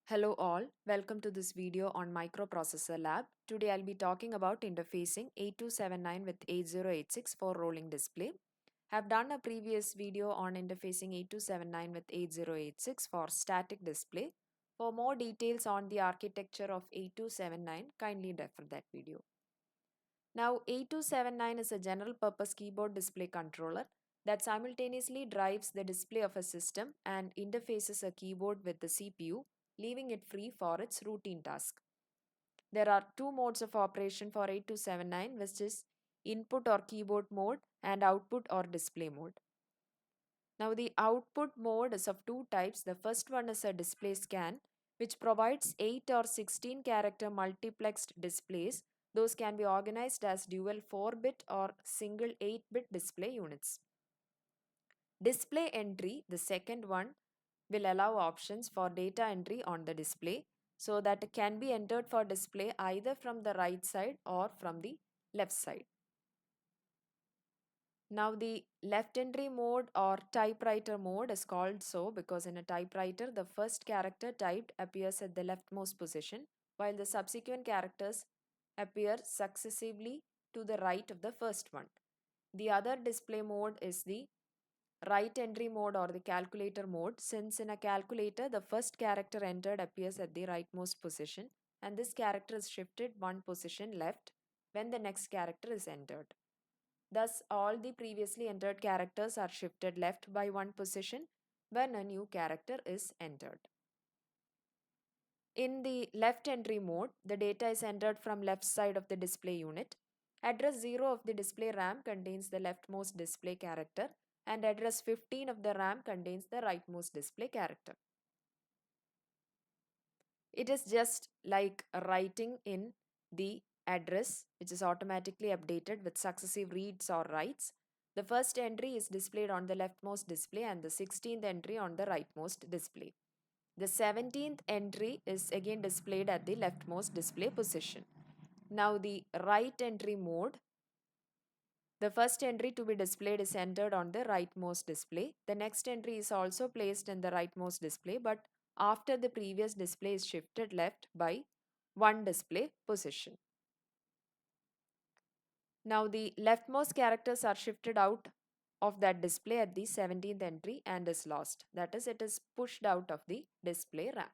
Hello all, welcome to this video on Microprocessor Lab. Today I'll be talking about interfacing 8279 with 8086 for rolling display. I've done a previous video on interfacing 8279 with 8086 for static display. For more details on the architecture of 8279, kindly refer that video. Now 8279 is a general purpose keyboard display controller that simultaneously drives the display of a system and interfaces a keyboard with the CPU, leaving it free for its routine task. There are two modes of operation for 8279, which is input or keyboard mode and output or display mode. Now the output mode is of two types. The first one is a display scan, which provides 8 or 16 character multiplexed displays. Those can be organized as dual 4-bit or single 8-bit display units. Display entry, the second one, will allow options for data entry on the display so that it can be entered for display either from the right side or from the left side. Now the left entry mode or typewriter mode is called so because in a typewriter the first character typed appears at the leftmost position while the subsequent characters appear successively to the right of the first one. The other display mode is the right entry mode or the calculator mode, since in a calculator the first character entered appears at the rightmost position and this character is shifted one position left when the next character is entered. Thus, all the previously entered characters are shifted left by one position when a new character is entered. In the left entry mode, the data is entered from left side of the display unit. Address 0 of the display RAM contains the leftmost display character and address 15 of the RAM contains the rightmost display character. It is just like writing in the address, which is automatically updated with successive reads or writes. The first entry is displayed on the leftmost display and the 16th entry on the rightmost display. The 17th entry is again displayed at the leftmost display position. Now the right entry mode, the first entry to be displayed is entered on the rightmost display. The next entry is also placed in the rightmost display, but after the previous display is shifted left by one display position. Now the leftmost characters are shifted out of that display at the 17th entry and is lost. That is, it is pushed out of the display RAM.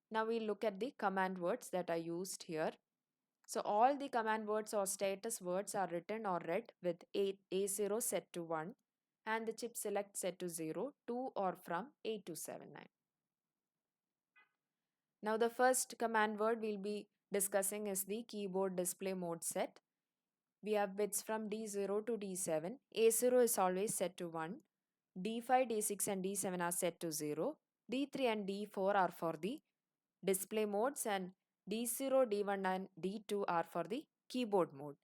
Now we look at the command words that are used here. So all the command words or status words are written or read with A0 set to 1 and the chip select set to 0, to or from 8279. Now the first command word we'll be discussing is the keyboard display mode set. We have bits from D0 to D7. A0 is always set to 1. D5, D6 and D7 are set to 0. D3 and D4 are for the display modes and D0, D1 and D2 are for the keyboard mode.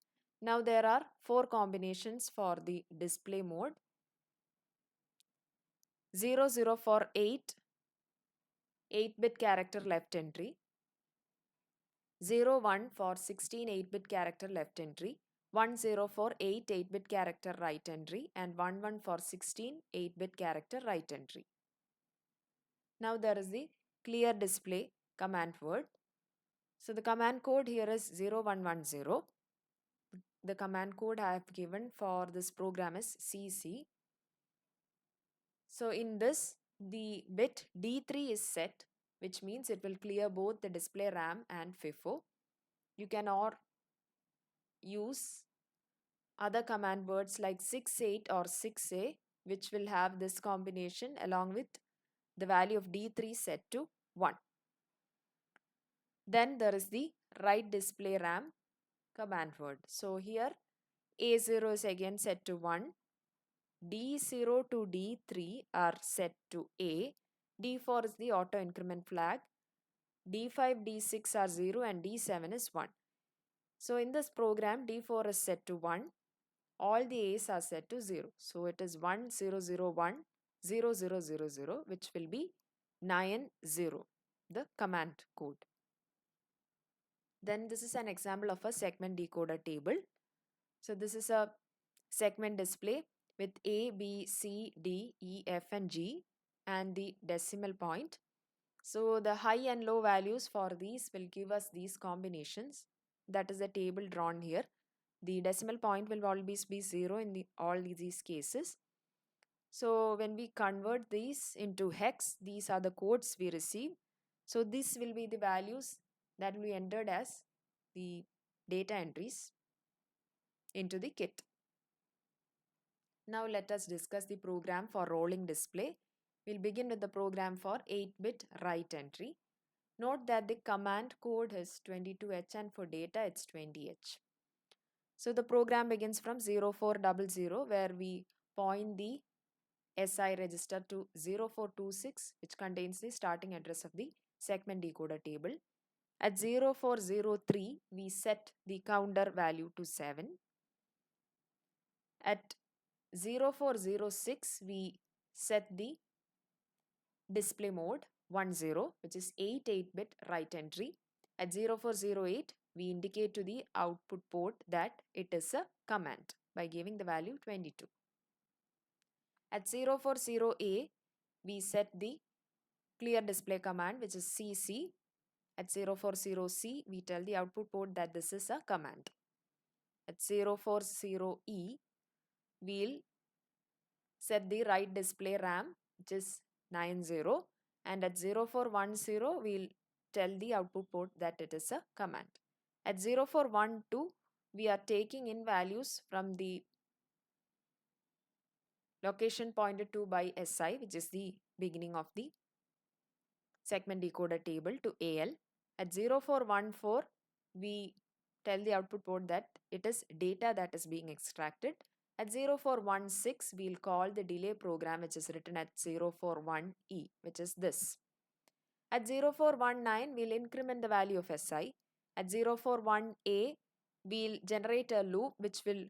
Now there are 4 combinations for the display mode. 00 for 8-bit character left entry. 01 for 16 8-bit character left entry. 10 for 8-bit character right entry and 11 for 16 8-bit character right entry. Now there is the clear display command word. So the command code here is 0110. The command code I have given for this program is CC. So in this, the bit D3 is set, which means it will clear both the display RAM and FIFO. You can or use other command words like 68 or 6A, which will have this combination along with the value of D3 set to 1. Then there is the write display RAM command word. So here A0 is again set to 1. D0 to D3 are set to A. D4 is the auto increment flag. D5, D6 are 0 and D7 is 1. So in this program, D4 is set to 1. All the A's are set to 0. So it is 1001 0000, which will be 90, the command code. Then this is an example of a segment decoder table. So this is a segment display with A, B, C, D, E, F and G and the decimal point. So the high and low values for these will give us these combinations. That is the table drawn here. The decimal point will always be 0 in all these cases. So when we convert these into hex, these are the codes we receive. So this will be the values that will be entered as the data entries into the kit. Now let us discuss the program for rolling display. We'll begin with the program for 8-bit write entry. Note that the command code is 22H and for data it's 20H. So the program begins from 0400 where we point the SI register to 0426 which contains the starting address of the segment decoder table. At 0403 we set the counter value to 7. At 0406 we set the display mode 10 which is 8-bit write entry. At 0408 we indicate to the output port that it is a command by giving the value 22. At 040A we set the clear display command which is CC. At 040C we tell the output port that this is a command. At 040E we'll set the write display RAM which is 90, and at 0410 we'll tell the output port that it is a command. At 0412 we are taking in values from the location pointed to by SI which is the beginning of the segment decoder table to AL. At 0414 we tell the output port that it is data that is being extracted. At 0416 we'll call the delay program which is written at 041E which is this. At 0419 we'll increment the value of SI. At 041A we'll generate a loop which will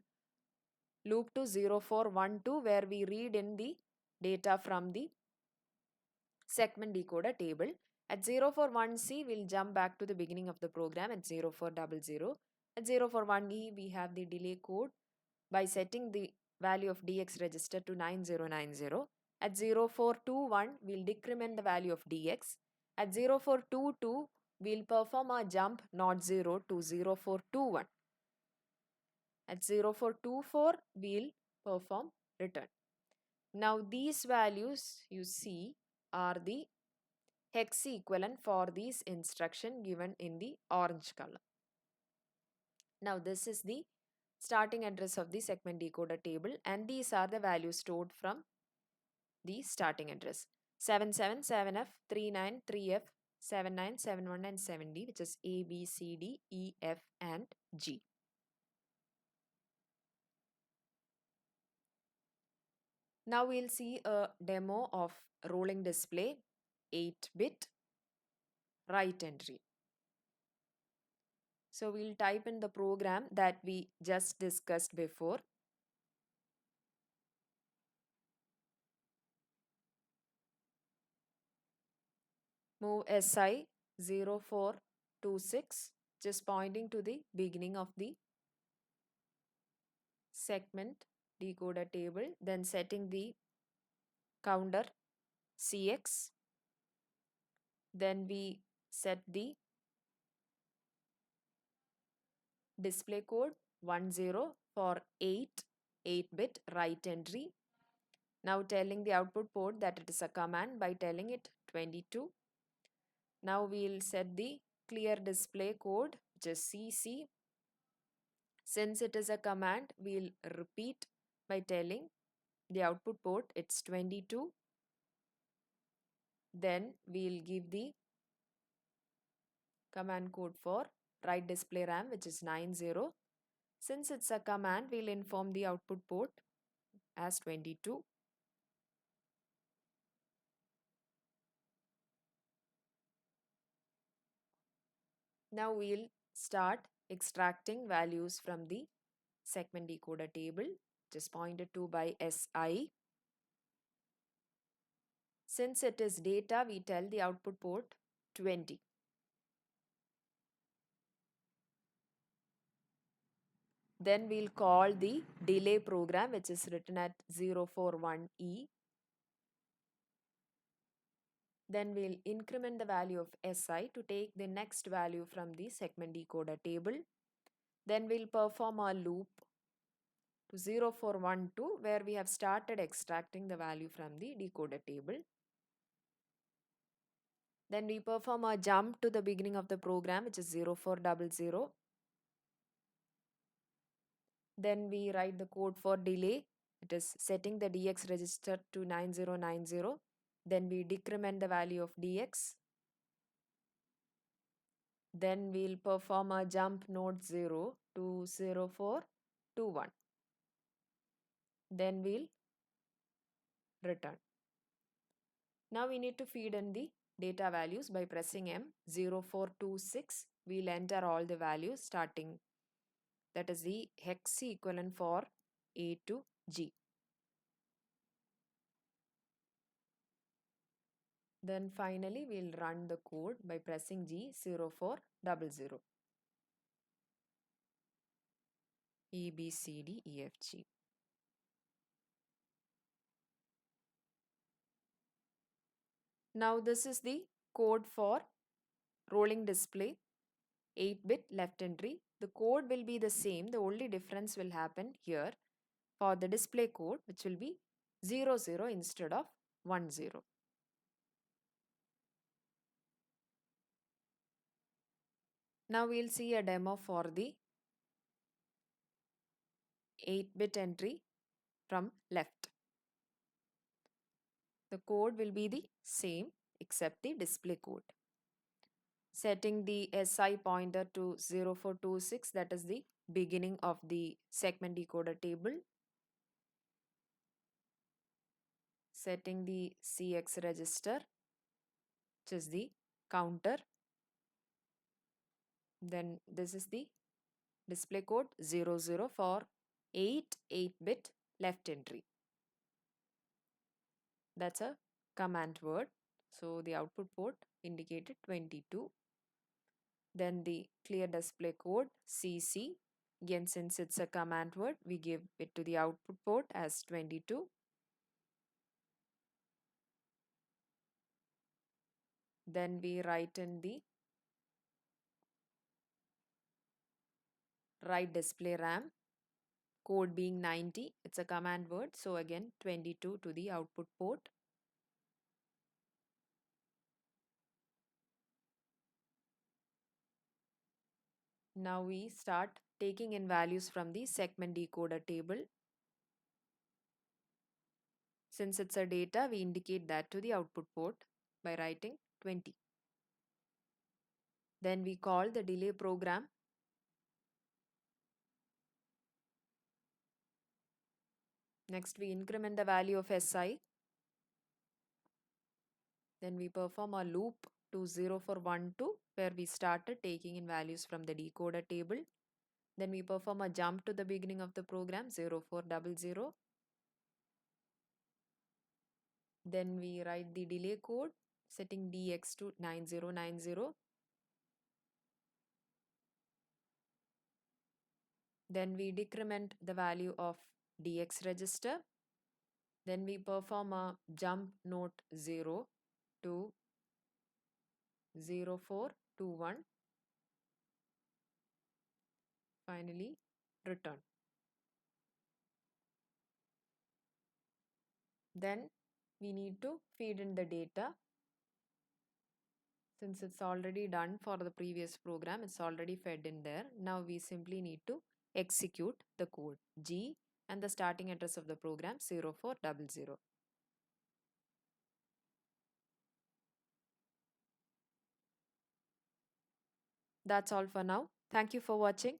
loop to 0412 where we read in the data from the segment decoder table. At 041C we'll jump back to the beginning of the program at 0400. At 041E we have the delay code by setting the value of DX register to 9090. At 0421 we'll decrement the value of DX. At 0422 we'll perform a jump not 0 to 0421. At 0424 we'll perform return. Now these values you see are the hex equivalent for these instruction given in the orange color. Now this is the starting address of the segment decoder table and these are the values stored from the starting address 777F, 393F, 7971 and 70 which is A, B, C, D, E, F and G. Now we'll see a demo of rolling display 8-bit write entry. So we'll type in the program that we just discussed before. Move SI 0426 just pointing to the beginning of the segment decoder table, then setting the counter CX, then we set the display code 10 for 8-bit write entry. Now telling the output port that it is a command by telling it 22. Now we'll set the clear display code which is CC. Since it is a command, we'll repeat by telling the output port it's 22. Then we'll give the command code for write display RAM which is 90. Since it's a command, we'll inform the output port as 22. Now we'll start extracting values from the segment decoder table which is pointed to by SI. Since it is data, we tell the output port 20. Then we'll call the delay program which is written at 041E. Then we'll increment the value of SI to take the next value from the segment decoder table. Then we'll perform our loop to 0412 where we have started extracting the value from the decoder table. Then we perform a jump to the beginning of the program, which is 0400. Then we write the code for delay. It is setting the DX register to 9090. Then we decrement the value of DX. Then we'll perform a jump node 0 to 0421. Then we'll return. Now we need to feed in the data values by pressing M0426. We'll enter all the values starting, that is the hex equivalent for A to G. Then finally we'll run the code by pressing G0400. E, B, C, D, E, F, G. Now this is the code for rolling display 8-bit left entry. The code will be the same. The only difference will happen here for the display code, which will be 00 instead of 10. Now we'll see a demo for the 8-bit entry from left. The code will be the same except the display code. Setting the SI pointer to 0426, that is the beginning of the segment decoder table. Setting the CX register, which is the counter. Then this is the display code 00 for 8-bit left entry. That's a command word. So the output port indicated 22. Then the clear display code CC. Again, since it's a command word, we give it to the output port as 22. Then we write in the write display RAM, code being 90. It's a command word. So again, 22 to the output port. Now we start taking in values from the segment decoder table. Since it's a data, we indicate that to the output port by writing 20. Then we call the delay program. Next, we increment the value of SI. Then we perform a loop to 0412 where we started taking in values from the decoder table. Then we perform a jump to the beginning of the program 0400. Then we write the delay code setting DX to 9090. Then we decrement the value of DX register. Then we perform a jump node 0 to 0421. Finally, return. Then we need to feed in the data. Since it's already done for the previous program, it's already fed in there. Now we simply need to execute the code G and the starting address of the program 0400. That's all for now. Thank you for watching.